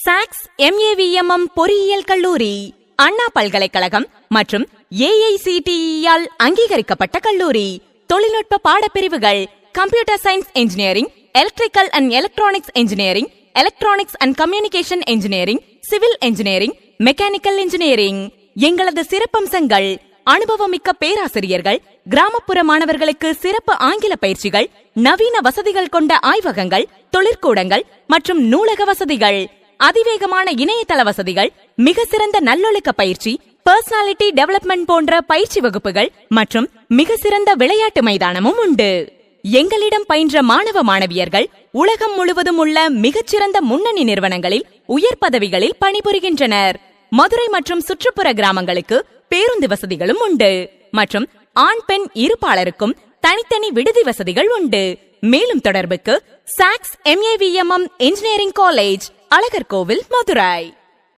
Socks MAVMM பொறியியல் கல்லூரி அண்ணா பல்கலைக்கழகம் மற்றும் AICTE-யால் அங்கீகரிக்கப்பட்ட கல்லூரி. தொழில்நுட்ப பாடப்பிரிவுகள்: computer science engineering, electrical and electronics engineering, electronics and communication engineering, civil engineering, mechanical engineering. எங்களது சிறப்பம்சங்கள்: அனுபவமிக்க பேராசிரியர்கள், கிராமப்புற மாணவர்களுக்கு சிறப்பு ஆங்கில பயிற்சிகள், நவீன வசதிகள் கொண்ட ஆய்வகங்கள், தொழிற்கூடங்கள் மற்றும் நூலக வசதிகள், அதிவேகமான இணையதள வசதிகள், மிக சிறந்த நல்லொழுக்க பயிற்சி, பர்சனாலிட்டி டெவலப்மெண்ட் போன்ற பயிற்சி வகுப்புகள் மற்றும் மிக சிறந்த விளையாட்டு மைதானமும் உண்டு. எங்களிடம் பயின்ற மாணவ மாணவியர்கள் உலகம் முழுவதும் உள்ள மிகச்சிறந்த முன்னணி நிறுவனங்களில் உயர் பதவிகளில் பணிபுரிகின்றனர். மதுரை மற்றும் சுற்றுப்புற கிராமங்களுக்கு பேருந்து வசதிகளும் உண்டு மற்றும் ஆண் பெண் இருபாலருக்கும் தனித்தனி விடுதி வசதிகள் உண்டு. மேலும் தொடர்புக்கு socks MAVMM engineering college, Azhagarkovil, Madurai.